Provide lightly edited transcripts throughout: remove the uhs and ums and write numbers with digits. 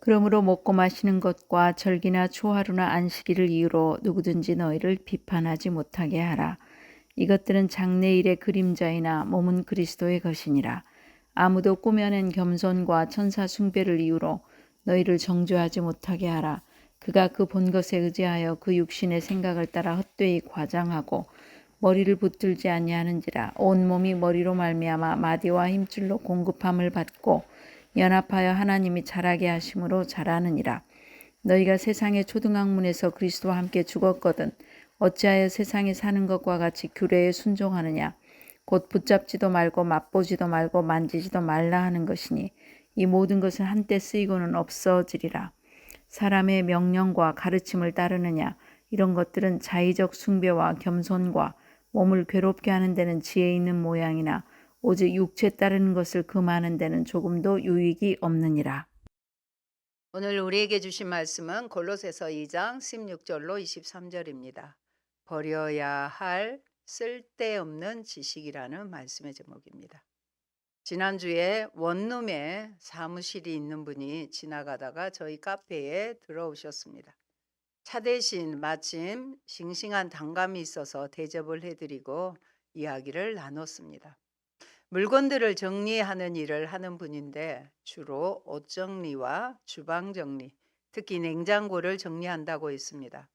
그러므로 먹고 마시는 것과 절기나 초하루나 안식일을 이유로 누구든지 너희를 비판하지 못하게 하라. 이것들은 장래일의 그림자이나 몸은 그리스도의 것이니라. 아무도 꾸며낸 겸손과 천사 숭배를 이유로 너희를 정죄하지 못하게 하라. 그가 그 본 것에 의지하여 그 육신의 생각을 따라 헛되이 과장하고 머리를 붙들지 아니하는지라. 온 몸이 머리로 말미암아 마디와 힘줄로 공급함을 받고 연합하여 하나님이 자라게 하심으로 자라느니라. 너희가 세상의 초등학문에서 그리스도와 함께 죽었거든 어찌하여 세상에 사는 것과 같이 규례에 순종하느냐. 곧 붙잡지도 말고 맛보지도 말고 만지지도 말라 하는 것이니 이 모든 것은 한때 쓰이고는 없어지리라. 사람의 명령과 가르침을 따르느냐. 이런 것들은 자의적 숭배와 겸손과 몸을 괴롭게 하는 데는 지혜 있는 모양이나 오직 육체 따르는 것을 금하는 데는 조금도 유익이 없느니라. 오늘 우리에게 주신 말씀은 골로새서 2장 16절로 23절입니다. 버려야 할 쓸데없는 지식이라는 말씀의 제목입니다. 지난주에 원룸에 사무실이 있는 분이 지나가다가 저희 카페에 들어오셨습니다. 차 대신 마침 싱싱한 단감이 있어서 대접을 해드리고 이야기를 나눴습니다. 물건들을 정리하는 일을 하는 분인데 주로 옷 정리와 주방 정리, 특히 냉장고를 정리한다고 했습니다.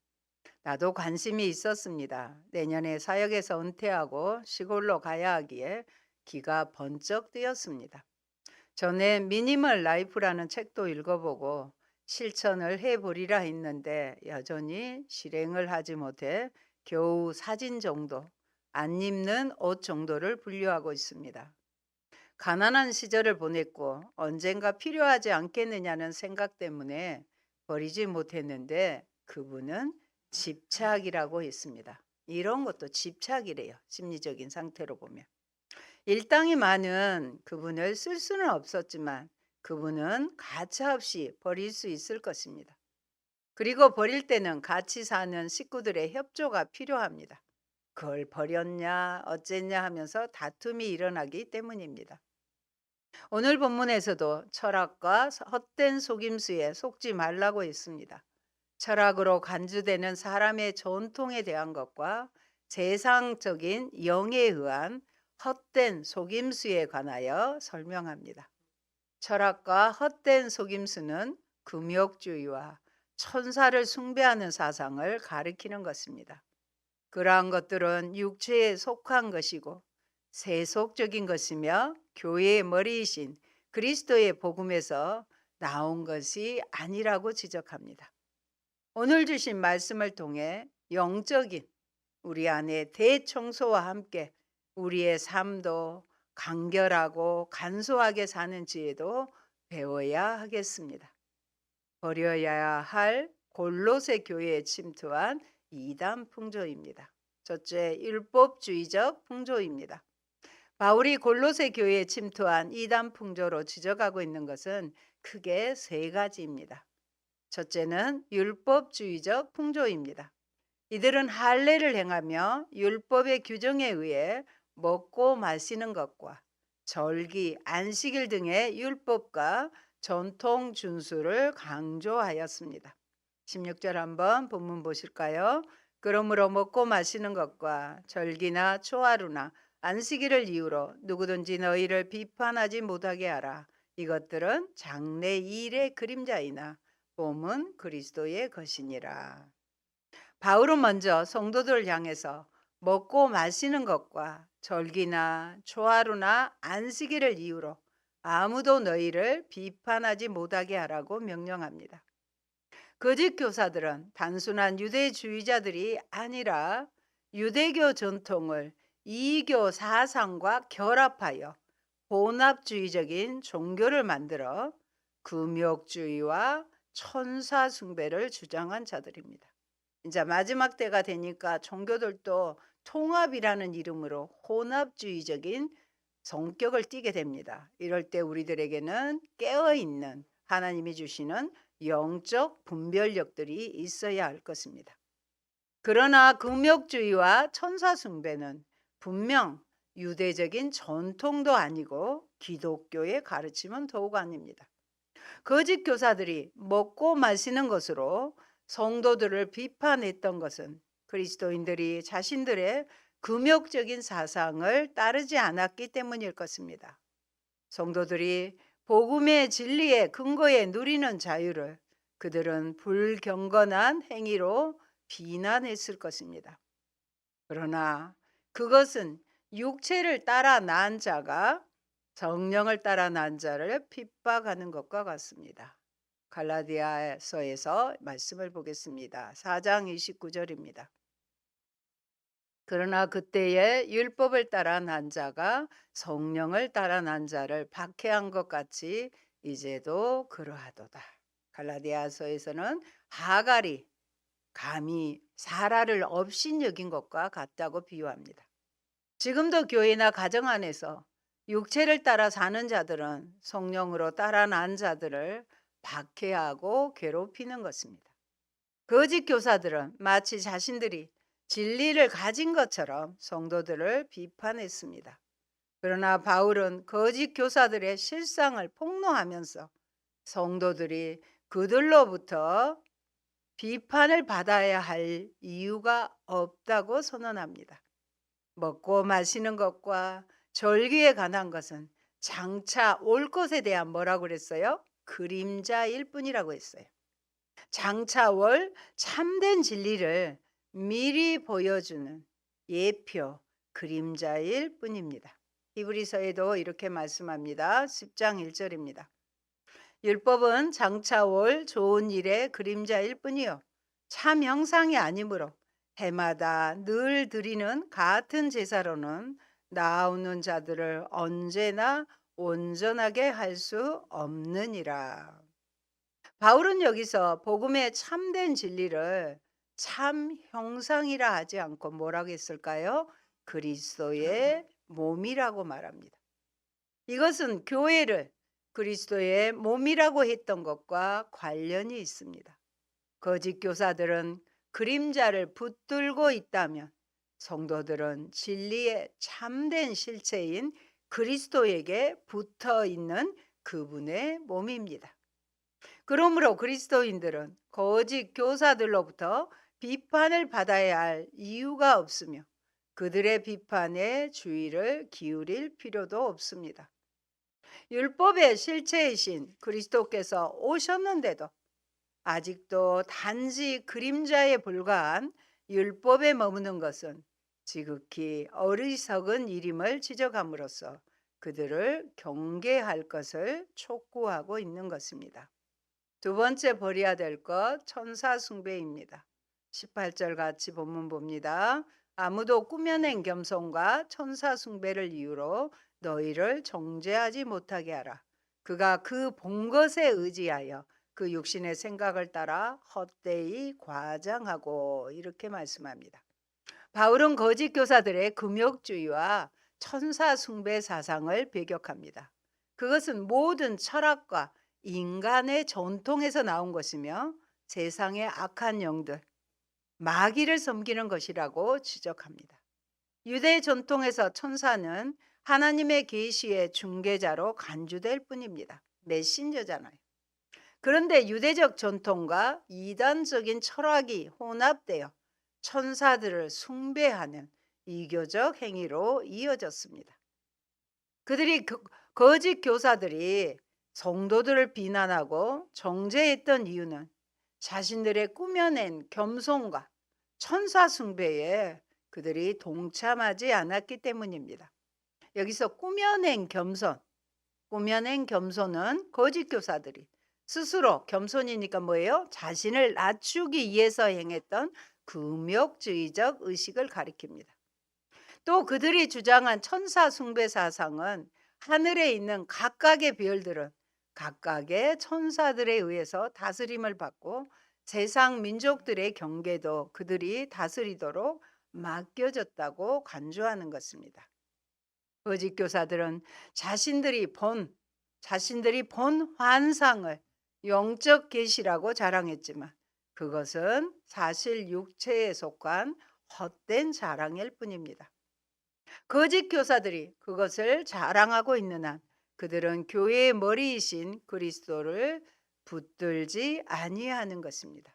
나도 관심이 있었습니다. 내년에 사역에서 은퇴하고 시골로 가야 하기에 기가 번쩍 뜨였습니다. 전에 미니멀 라이프라는 책도 읽어보고 실천을 해보리라 했는데 여전히 실행을 하지 못해 겨우 사진 정도, 안 입는 옷 정도를 분류하고 있습니다. 가난한 시절을 보냈고 언젠가 필요하지 않겠느냐는 생각 때문에 버리지 못했는데 그분은 집착이라고 했습니다. 이런 것도 집착이래요. 심리적인 상태로 보면. 일당이 많은 그분을 쓸 수는 없었지만 그분은 가차없이 버릴 수 있을 것입니다. 그리고 버릴 때는 같이 사는 식구들의 협조가 필요합니다. 그걸 버렸냐 어쨌냐 하면서 다툼이 일어나기 때문입니다. 오늘 본문에서도 철학과 헛된 속임수에 속지 말라고 했습니다. 철학으로 간주되는 사람의 전통에 대한 것과 세상적인 영에 의한 헛된 속임수에 관하여 설명합니다. 철학과 헛된 속임수는 금욕주의와 천사를 숭배하는 사상을 가리키는 것입니다. 그러한 것들은 육체에 속한 것이고 세속적인 것이며 교회의 머리이신 그리스도의 복음에서 나온 것이 아니라고 지적합니다. 오늘 주신 말씀을 통해 영적인 우리 안에 대청소와 함께 우리의 삶도 간결하고 간소하게 사는 지혜도 배워야 하겠습니다. 버려야 할 골로새 교회에 침투한 이단 풍조입니다. 첫째, 율법주의적 풍조입니다. 바울이 골로새 교회에 침투한 이단 풍조로 지적하고 있는 것은 크게 세 가지입니다. 첫째는 율법주의적 풍조입니다. 이들은 할례를 행하며 율법의 규정에 의해 먹고 마시는 것과 절기, 안식일 등의 율법과 전통 준수를 강조하였습니다. 16절 한번 본문 보실까요? 그러므로 먹고 마시는 것과 절기나 초하루나 안식일을 이유로 누구든지 너희를 비판하지 못하게 하라. 이것들은 장래 일의 그림자이나 몸은 그리스도의 것이니라. 바울은 먼저 성도들을 향해서 먹고 마시는 것과 절기나 초하루나 안식일을 이유로 아무도 너희를 비판하지 못하게 하라고 명령합니다. 거짓 교사들은 단순한 유대주의자들이 아니라 유대교 전통을 이교 사상과 결합하여 혼합주의적인 종교를 만들어 금욕주의와 천사 숭배를 주장한 자들입니다. 이제 마지막 때가 되니까 종교들도 통합이라는 이름으로 혼합주의적인 성격을 띠게 됩니다. 이럴 때 우리들에게는 깨어있는 하나님이 주시는 영적 분별력들이 있어야 할 것입니다. 그러나 금욕주의와 천사숭배는 분명 유대적인 전통도 아니고 기독교의 가르침은 더욱 아닙니다. 거짓 교사들이 먹고 마시는 것으로 성도들을 비판했던 것은 그리스도인들이 자신들의 금욕적인 사상을 따르지 않았기 때문일 것입니다. 성도들이 복음의 진리의 근거에 누리는 자유를 그들은 불경건한 행위로 비난했을 것입니다. 그러나 그것은 육체를 따라 난 자가 성령을 따라 난 자를 핍박하는 것과 같습니다. 갈라디아서에서 말씀을 보겠습니다. 4장 29절입니다. 그러나 그때에 율법을 따라 난 자가 성령을 따라 난 자를 박해한 것 같이 이제도 그러하도다. 갈라디아서에서는 하갈이 감히 사라를 업신여긴 것과 같다고 비유합니다. 지금도 교회나 가정 안에서 육체를 따라 사는 자들은 성령으로 따라 난 자들을 박해하고 괴롭히는 것입니다. 거짓 교사들은 마치 자신들이 진리를 가진 것처럼 성도들을 비판했습니다. 그러나 바울은 거짓 교사들의 실상을 폭로하면서 성도들이 그들로부터 비판을 받아야 할 이유가 없다고 선언합니다. 먹고 마시는 것과 절기에 관한 것은 장차 올 것에 대한 뭐라고 그랬어요? 그림자일 뿐이라고 했어요. 장차 올 참된 진리를 미리 보여주는 예표, 그림자일 뿐입니다. 히브리서에도 이렇게 말씀합니다. 10장 1절입니다. 율법은 장차 올 좋은 일의 그림자일 뿐이요 참 형상이 아니므로 해마다 늘 드리는 같은 제사로는 나오는 자들을 언제나 온전하게 할 수 없느니라. 바울은 여기서 복음의 참된 진리를 참 형상이라 하지 않고 뭐라고 했을까요? 그리스도의 몸이라고 말합니다. 이것은 교회를 그리스도의 몸이라고 했던 것과 관련이 있습니다. 거짓 교사들은 그림자를 붙들고 있다면 성도들은 진리의 참된 실체인 그리스도에게 붙어 있는 그분의 몸입니다. 그러므로 그리스도인들은 거짓 교사들로부터 비판을 받아야 할 이유가 없으며 그들의 비판에 주의를 기울일 필요도 없습니다. 율법의 실체이신 그리스도께서 오셨는데도 아직도 단지 그림자에 불과한 율법에 머무는 것은 지극히 어리석은 일임을 지적함으로써 그들을 경계할 것을 촉구하고 있는 것입니다. 두 번째 버려야 될 것 천사 숭배입니다. 18절 같이 본문 봅니다. 아무도 꾸며낸 겸손과 천사 숭배를 이유로 너희를 정죄하지 못하게 하라. 그가 그 본 것에 의지하여 그 육신의 생각을 따라 헛되이 과장하고 이렇게 말씀합니다. 바울은 거짓 교사들의 금욕주의와 천사 숭배 사상을 배격합니다. 그것은 모든 철학과 인간의 전통에서 나온 것이며 세상의 악한 영들, 마귀를 섬기는 것이라고 지적합니다. 유대 전통에서 천사는 하나님의 계시의 중개자로 간주될 뿐입니다. 메신저잖아요. 그런데 유대적 전통과 이단적인 철학이 혼합되어 천사들을 숭배하는 이교적 행위로 이어졌습니다. 그들이 거짓 교사들이 성도들을 비난하고 정죄했던 이유는 자신들의 꾸며낸 겸손과 천사 숭배에 그들이 동참하지 않았기 때문입니다. 여기서 꾸며낸 겸손은 거짓 교사들이 스스로 겸손이니까 뭐예요? 자신을 낮추기 위해서 행했던 금욕주의적 의식을 가리킵니다. 또 그들이 주장한 천사 숭배 사상은 하늘에 있는 각각의 별들은 각각의 천사들에 의해서 다스림을 받고 세상 민족들의 경계도 그들이 다스리도록 맡겨졌다고 간주하는 것입니다. 거짓 교사들은 자신들이 본 환상을 영적 계시라고 자랑했지만 그것은 사실 육체에 속한 헛된 자랑일 뿐입니다. 거짓 교사들이 그것을 자랑하고 있는 한 그들은 교회의 머리이신 그리스도를 붙들지 아니하는 것입니다.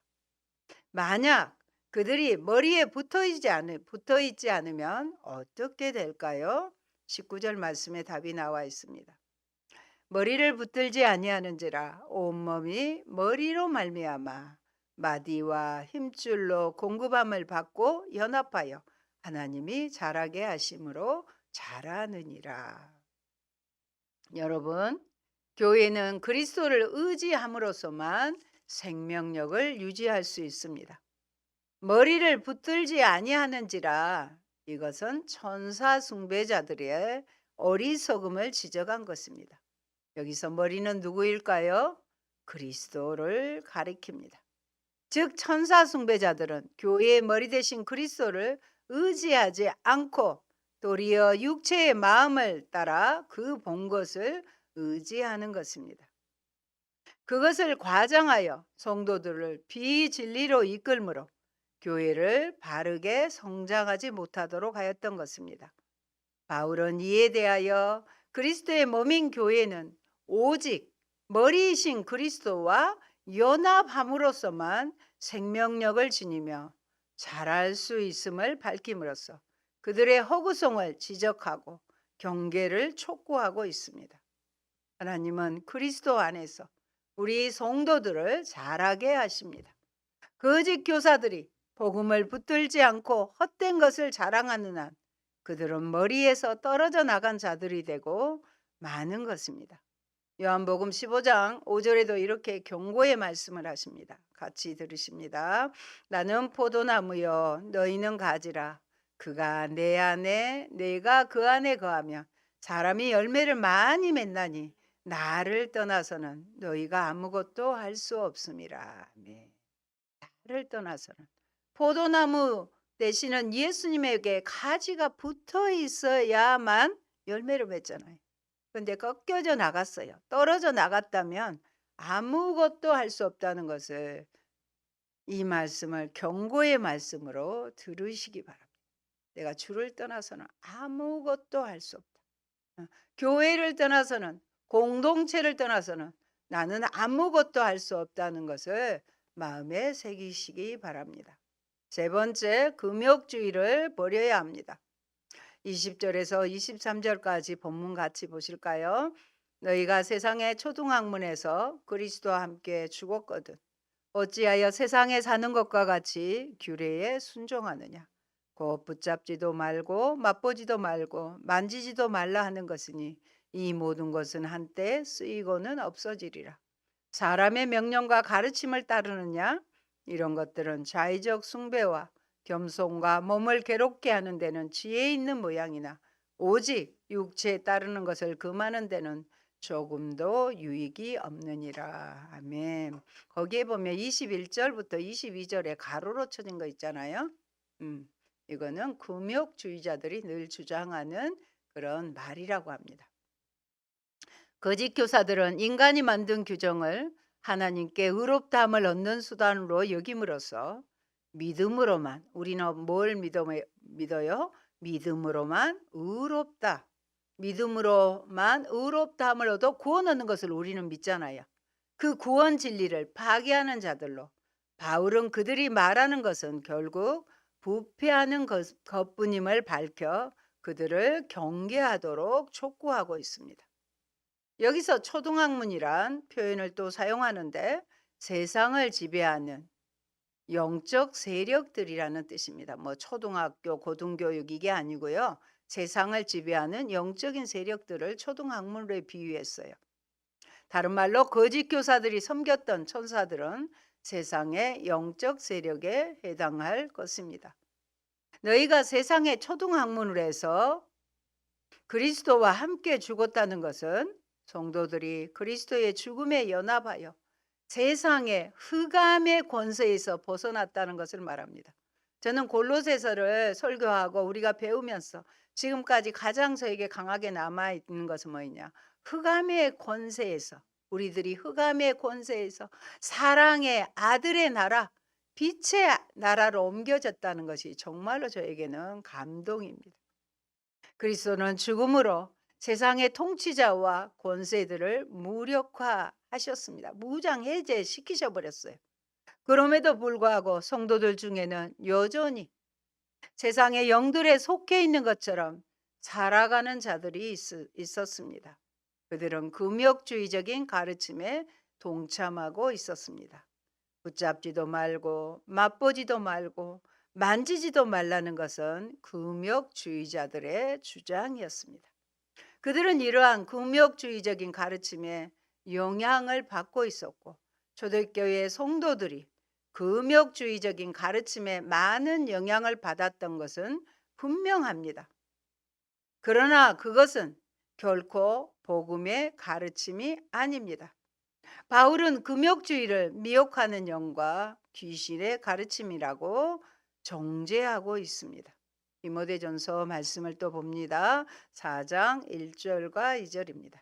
만약 그들이 머리에 붙어 있지 않으면 어떻게 될까요? 19절 말씀에 답이 나와 있습니다. 머리를 붙들지 아니하는지라 온몸이 머리로 말미암아 마디와 힘줄로 공급함을 받고 연합하여 하나님이 자라게 하심으로 자라느니라. 여러분, 교회는 그리스도를 의지함으로써만 생명력을 유지할 수 있습니다. 머리를 붙들지 아니하는지라 이것은 천사 숭배자들의 어리석음을 지적한 것입니다. 여기서 머리는 누구일까요? 그리스도를 가리킵니다. 즉 천사 숭배자들은 교회의 머리 대신 그리스도를 의지하지 않고 도리어 육체의 마음을 따라 그 본 것을 의지하는 것입니다. 그것을 과장하여 성도들을 비진리로 이끌므로 교회를 바르게 성장하지 못하도록 하였던 것입니다. 바울은 이에 대하여 그리스도의 몸인 교회는 오직 머리이신 그리스도와 연합함으로써만 생명력을 지니며 자랄 수 있음을 밝힘으로써 그들의 허구성을 지적하고 경계를 촉구하고 있습니다. 하나님은 그리스도 안에서 우리 성도들을 자라게 하십니다. 거짓 교사들이 복음을 붙들지 않고 헛된 것을 자랑하는 한 그들은 머리에서 떨어져 나간 자들이 되고 많은 것입니다. 요한복음 15장 5절에도 이렇게 경고의 말씀을 하십니다. 같이 들으십니다. 나는 포도나무요 너희는 가지라. 그가 내 안에 내가 그 안에 거하며 사람이 열매를 많이 맺나니 나를 떠나서는 너희가 아무것도 할 수 없음이라. 아멘. 나를 떠나서는 포도나무 대신은 예수님에게 가지가 붙어 있어야만 열매를 맺잖아요. 근데 꺾여져 나갔어요. 떨어져 나갔다면 아무것도 할 수 없다는 것을 이 말씀을 경고의 말씀으로 들으시기 바랍니다. 내가 주를 떠나서는 아무것도 할 수 없다. 교회를 떠나서는 공동체를 떠나서는 나는 아무것도 할 수 없다는 것을 마음에 새기시기 바랍니다. 세 번째, 금욕주의를 버려야 합니다. 20절에서 23절까지 본문 같이 보실까요? 너희가 세상의 초등학문에서 그리스도와 함께 죽었거든 어찌하여 세상에 사는 것과 같이 규례에 순종하느냐? 곧 붙잡지도 말고 맛보지도 말고 만지지도 말라 하는 것이니 이 모든 것은 한때 쓰이고는 없어지리라. 사람의 명령과 가르침을 따르느냐? 이런 것들은 자의적 숭배와 겸손과 몸을 괴롭게 하는 데는 지혜 있는 모양이나 오직 육체에 따르는 것을 금하는 데는 조금도 유익이 없느니라. 아멘. 거기에 보면 21절부터 22절에 가로로 쳐진 거 있잖아요. 이거는 금욕주의자들이 늘 주장하는 그런 말이라고 합니다. 거짓 교사들은 인간이 만든 규정을 하나님께 의롭다함을 얻는 수단으로 여김으로써 믿음으로만 우리는 뭘 믿어요? 믿음으로만 의롭다. 믿음으로만 의롭다함을 얻어 구원 얻는 것을 우리는 믿잖아요. 그 구원 진리를 파괴하는 자들로 바울은 그들이 말하는 것은 결국 부패하는 것뿐임을 밝혀 그들을 경계하도록 촉구하고 있습니다. 여기서 초등학문이란 표현을 또 사용하는데 세상을 지배하는 영적 세력들이라는 뜻입니다. 뭐 초등학교, 고등교육 이게 아니고요. 세상을 지배하는 영적인 세력들을 초등학문으로 비유했어요. 다른 말로 거짓 교사들이 섬겼던 천사들은 세상의 영적 세력에 해당할 것입니다. 너희가 세상의 초등학문으로 해서 그리스도와 함께 죽었다는 것은 성도들이 그리스도의 죽음에 연합하여 세상의 흑암의 권세에서 벗어났다는 것을 말합니다. 저는 골로새서를 설교하고 우리가 배우면서 지금까지 가장 저에게 강하게 남아있는 것은 뭐냐? 흑암의 권세에서 우리들이 흑암의 권세에서 사랑의 아들의 나라, 빛의 나라로 옮겨졌다는 것이 정말로 저에게는 감동입니다. 그리스도는 죽음으로 세상의 통치자와 권세들을 무력화하셨습니다. 무장 해제시키셔 버렸어요. 그럼에도 불구하고 성도들 중에는 여전히 세상의 영들에 속해 있는 것처럼 살아가는 자들이 있었습니다. 그들은 금욕주의적인 가르침에 동참하고 있었습니다. 붙잡지도 말고 맛보지도 말고 만지지도 말라는 것은 금욕주의자들의 주장이었습니다. 그들은 이러한 금욕주의적인 가르침에 영향을 받고 있었고, 초대교회 성도들이 금욕주의적인 가르침에 많은 영향을 받았던 것은 분명합니다. 그러나 그것은 결코 복음의 가르침이 아닙니다. 바울은 금욕주의를 미혹하는 영과 귀신의 가르침이라고 정죄하고 있습니다. 디모데전서 말씀을 또 봅니다. 4장 1절과 2절입니다.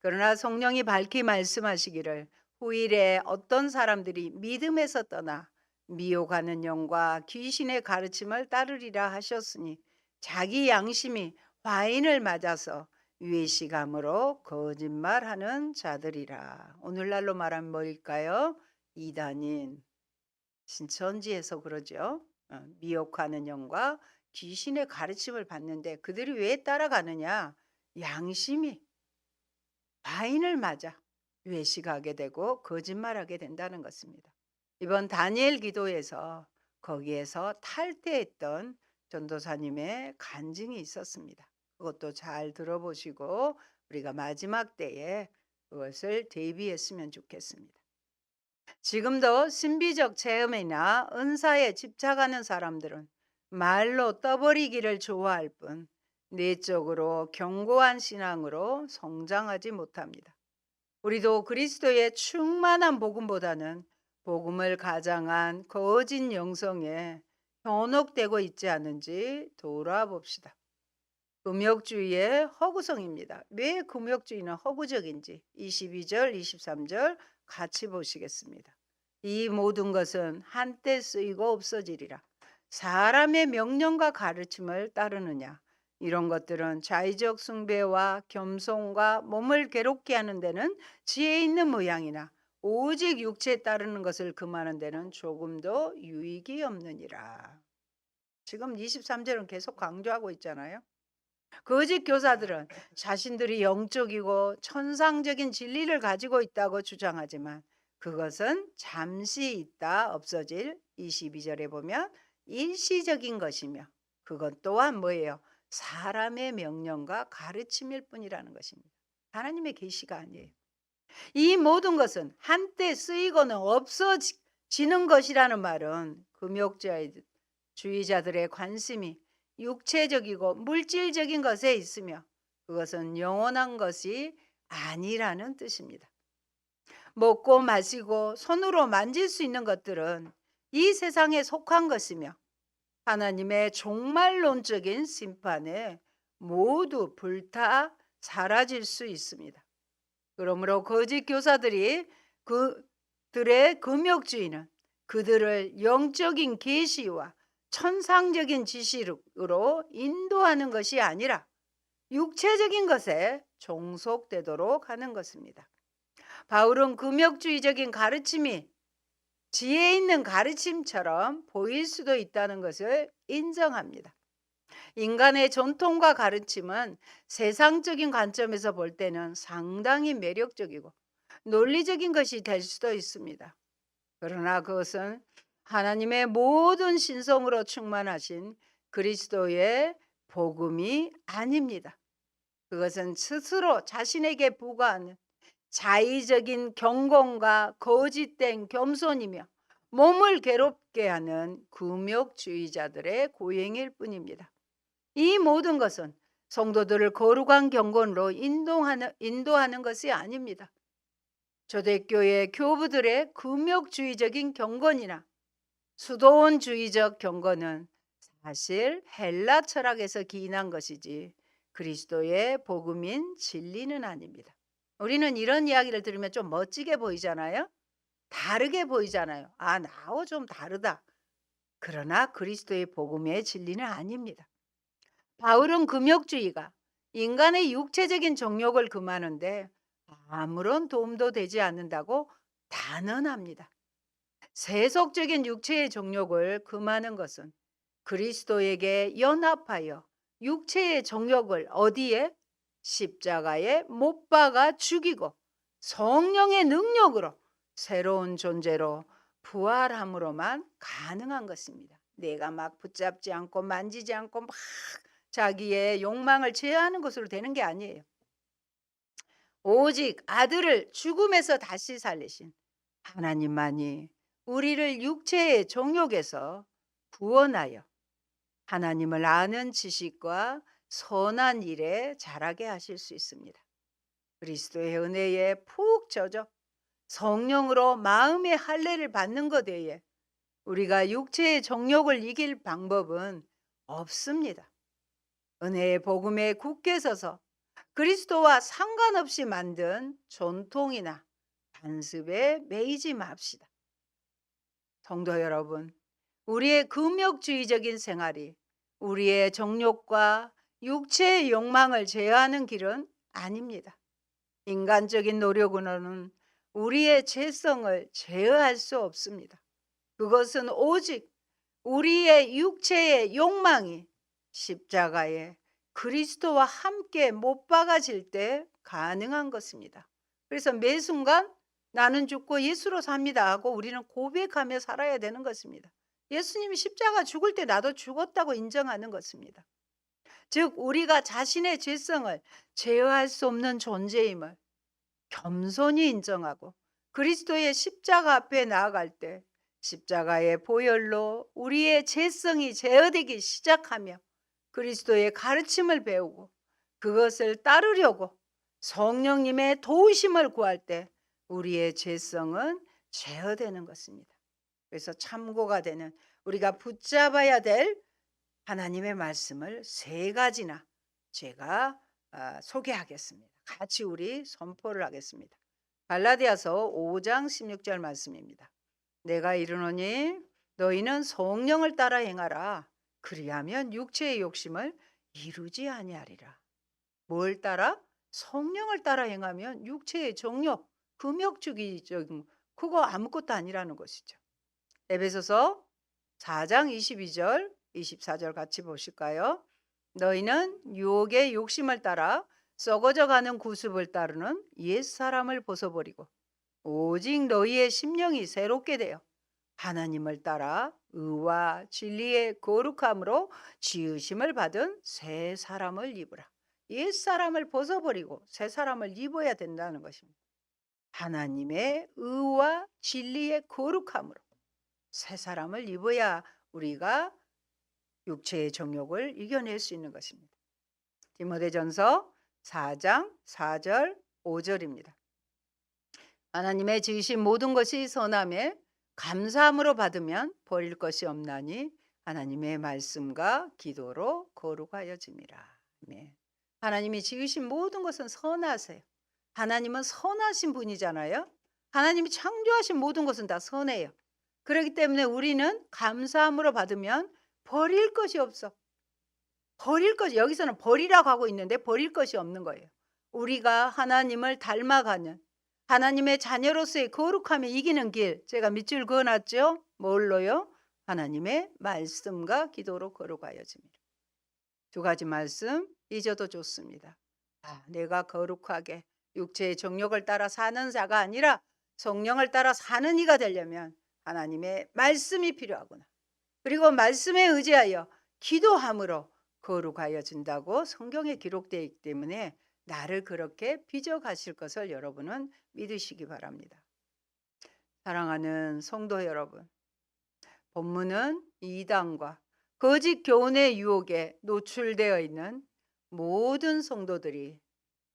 그러나 성령이 밝히 말씀하시기를 후일에 어떤 사람들이 믿음에서 떠나 미혹하는 영과 귀신의 가르침을 따르리라 하셨으니 자기 양심이 화인을 맞아서 외식함으로 거짓말하는 자들이라. 오늘날로 말하면 뭘까요? 이단인 신천지에서 그러죠. 미혹하는 영과 귀신의 가르침을 받는데 그들이 왜 따라가느냐? 양심이 과인을 맞아 외식하게 되고 거짓말하게 된다는 것입니다. 이번 다니엘 기도에서 거기에서 탈퇴했던 전도사님의 간증이 있었습니다. 그것도 잘 들어보시고 우리가 마지막 때에 그것을 대비했으면 좋겠습니다. 지금도 신비적 체험이나 은사에 집착하는 사람들은 말로 떠버리기를 좋아할 뿐 내적으로 견고한 신앙으로 성장하지 못합니다. 우리도 그리스도의 충만한 복음보다는 복음을 가장한 거짓 영성에 현혹되고 있지 않은지 돌아봅시다. 금욕주의의 허구성입니다. 왜 금욕주의는 허구적인지 22절, 23절 같이 보시겠습니다. 이 모든 것은 한때 쓰이고 없어지리라. 사람의 명령과 가르침을 따르느냐. 이런 것들은 자의적 숭배와 겸손과 몸을 괴롭게 하는 데는 지혜 있는 모양이나 오직 육체에 따르는 것을 금하는 데는 조금도 유익이 없느니라. 지금 23절은 계속 강조하고 있잖아요. 거짓 교사들은 자신들이 영적이고 천상적인 진리를 가지고 있다고 주장하지만 그것은 잠시 있다 없어질 22절에 보면 일시적인 것이며 그것 또한 뭐예요? 사람의 명령과 가르침일 뿐이라는 것입니다. 하나님의 계시가 아니에요. 이 모든 것은 한때 쓰이고는 없어지는 것이라는 말은 금욕주의자들의 관심이 육체적이고 물질적인 것에 있으며 그것은 영원한 것이 아니라는 뜻입니다. 먹고 마시고 손으로 만질 수 있는 것들은 이 세상에 속한 것이며 하나님의 종말론적인 심판에 모두 불타 사라질 수 있습니다. 그러므로 거짓 교사들이 그들의 금욕주의는 그들을 영적인 계시와 천상적인 지식으로 인도하는 것이 아니라 육체적인 것에 종속되도록 하는 것입니다. 바울은 금욕주의적인 가르침이 지혜 있는 가르침처럼 보일 수도 있다는 것을 인정합니다. 인간의 전통과 가르침은 세상적인 관점에서 볼 때는 상당히 매력적이고 논리적인 것이 될 수도 있습니다. 그러나 그것은 하나님의 모든 신성으로 충만하신 그리스도의 복음이 아닙니다. 그것은 스스로 자신에게 부과하는 자의적인 경건과 거짓된 겸손이며 몸을 괴롭게 하는 금욕주의자들의 고행일 뿐입니다. 이 모든 것은 성도들을 거룩한 경건으로 인도하는 것이 아닙니다. 초대교회 교부들의 금욕주의적인 경건이나 수도원주의적 경건은 사실 헬라 철학에서 기인한 것이지 그리스도의 복음인 진리는 아닙니다. 우리는 이런 이야기를 들으면 좀 멋지게 보이잖아요. 다르게 보이잖아요. 아, 나하고 좀 다르다. 그러나 그리스도의 복음의 진리는 아닙니다. 바울은 금욕주의가 인간의 육체적인 정욕을 금하는데 아무런 도움도 되지 않는다고 단언합니다. 세속적인 육체의 정욕을 금하는 것은 그리스도에게 연합하여 육체의 정욕을 어디에? 십자가에 못 박아 죽이고 성령의 능력으로 새로운 존재로 부활함으로만 가능한 것입니다. 내가 막 붙잡지 않고 만지지 않고 막 자기의 욕망을 제어하는 것으로 되는 게 아니에요. 오직 아들을 죽음에서 다시 살리신 하나님만이 우리를 육체의 정욕에서 구원하여 하나님을 아는 지식과 선한 일에 자라게 하실 수 있습니다. 그리스도의 은혜에 푹 젖어 성령으로 마음의 할례를 받는 것 외에 우리가 육체의 정욕을 이길 방법은 없습니다. 은혜의 복음에 굳게 서서 그리스도와 상관없이 만든 전통이나 관습에 매이지 맙시다. 성도 여러분, 우리의 금욕주의적인 생활이 우리의 정욕과 육체의 욕망을 제어하는 길은 아닙니다. 인간적인 노력으로는 우리의 죄성을 제어할 수 없습니다. 그것은 오직 우리의 육체의 욕망이 십자가에 그리스도와 함께 못 박아질 때 가능한 것입니다. 그래서 매 순간 나는 죽고 예수로 삽니다 하고 우리는 고백하며 살아야 되는 것입니다. 예수님이 십자가 죽을 때 나도 죽었다고 인정하는 것입니다. 즉 우리가 자신의 죄성을 제어할 수 없는 존재임을 겸손히 인정하고 그리스도의 십자가 앞에 나아갈 때 십자가의 보혈로 우리의 죄성이 제어되기 시작하며 그리스도의 가르침을 배우고 그것을 따르려고 성령님의 도우심을 구할 때 우리의 죄성은 제어되는 것입니다. 그래서 참고가 되는 우리가 붙잡아야 될 하나님의 말씀을 3가지나 제가 소개하겠습니다. 같이 우리 선포를 하겠습니다. 갈라디아서 5장 16절 말씀입니다. 내가 이르노니 너희는 성령을 따라 행하라. 그리하면 육체의 욕심을 이루지 아니하리라. 뭘 따라? 성령을 따라 행하면 육체의 정욕, 금욕주의적인 그거 아무것도 아니라는 것이죠. 에베소서 4장 22절, 24절 같이 보실까요? 너희는 유혹의 욕심을 따라 썩어져가는 구습을 따르는 옛사람을 벗어버리고 오직 너희의 심령이 새롭게 되어 하나님을 따라 의와 진리의 거룩함으로 지으심을 받은 새 사람을 입으라. 옛 사람을 벗어버리고 새 사람을 입어야 된다는 것입니다. 하나님의 의와 진리의 거룩함으로 새 사람을 입어야 우리가 육체의 정욕을 이겨낼 수 있는 것입니다. 디모데전서 4장 4절 5절입니다. 하나님의 지으신 모든 것이 선함에 감사함으로 받으면 버릴 것이 없나니 하나님의 말씀과 기도로 거룩하여짐이라. 아멘. 하나님이 지으신 모든 것은 선하세요. 하나님은 선하신 분이잖아요. 하나님이 창조하신 모든 것은 다 선해요. 그렇기 때문에 우리는 감사함으로 받으면 버릴 것이 없어. 버릴 것이 여기서는 버리라고 하고 있는데 버릴 것이 없는 거예요. 우리가 하나님을 닮아가는 하나님의 자녀로서의 거룩함에 이기는 길 제가 밑줄 그어놨죠. 뭘로요? 하나님의 말씀과 기도로 거룩하여집니다. 2가지 말씀 잊어도 좋습니다. 내가 거룩하게 육체의 정욕을 따라 사는 자가 아니라 성령을 따라 사는 이가 되려면 하나님의 말씀이 필요하구나. 그리고 말씀에 의지하여 기도함으로 거룩하여진다고 성경에 기록되어 있기 때문에 나를 그렇게 빚어가실 것을 여러분은 믿으시기 바랍니다. 사랑하는 성도 여러분, 본문은 이단과 거짓 교훈의 유혹에 노출되어 있는 모든 성도들이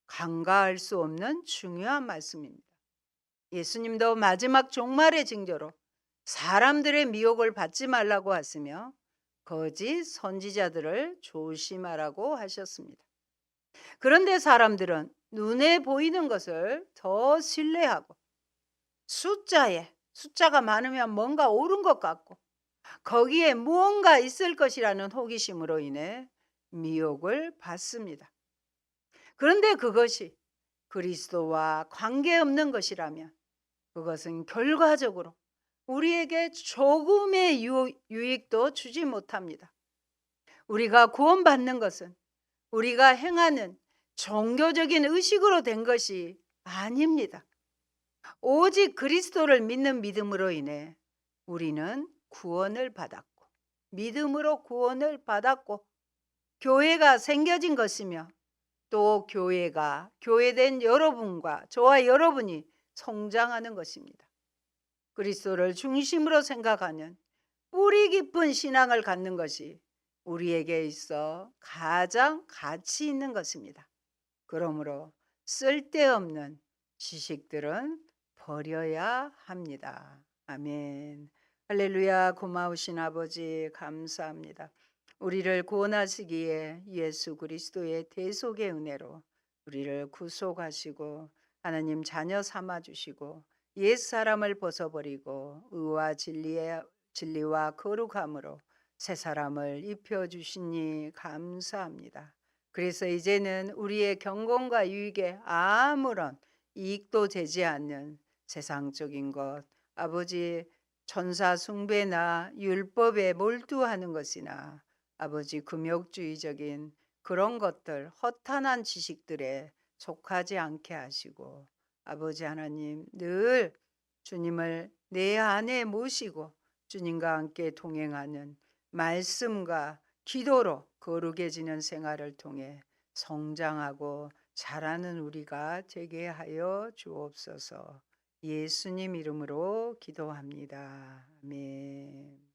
간과할 수 없는 중요한 말씀입니다. 예수님도 마지막 종말의 징조로 사람들의 미혹을 받지 말라고 하시며 거짓 선지자들을 조심하라고 하셨습니다. 그런데 사람들은 눈에 보이는 것을 더 신뢰하고 숫자가 많으면 뭔가 옳은 것 같고 거기에 무언가 있을 것이라는 호기심으로 인해 미혹을 받습니다. 그런데 그것이 그리스도와 관계없는 것이라면 그것은 결과적으로 우리에게 조금의 유익도 주지 못합니다. 우리가 구원받는 것은 우리가 행하는 종교적인 의식으로 된 것이 아닙니다. 오직 그리스도를 믿는 믿음으로 인해 우리는 구원을 받았고, 믿음으로 구원을 받았고, 교회가 생겨진 것이며, 또 교회가 교회된 여러분과 저와 여러분이 성장하는 것입니다. 그리스도를 중심으로 생각하는 뿌리 깊은 신앙을 갖는 것이 우리에게 있어 가장 가치 있는 것입니다. 그러므로 쓸데없는 지식들은 버려야 합니다. 아멘. 할렐루야. 고마우신 아버지 감사합니다. 우리를 구원하시기에 예수 그리스도의 대속의 은혜로 우리를 구속하시고 하나님 자녀 삼아 주시고 옛 사람을 벗어버리고 의와 진리와 거룩함으로 새 사람을 입혀 주시니 감사합니다. 그래서 이제는 우리의 경건과 유익에 아무런 이익도 되지 않는 세상적인 것, 아버지 천사 숭배나 율법에 몰두하는 것이나 아버지 금욕주의적인 그런 것들, 허탄한 지식들에 속하지 않게 하시고 아버지 하나님 늘 주님을 내 안에 모시고 주님과 함께 동행하는 말씀과 기도로 거룩해지는 생활을 통해 성장하고 자라는 우리가 되게 하여 주옵소서. 예수님 이름으로 기도합니다. 아멘.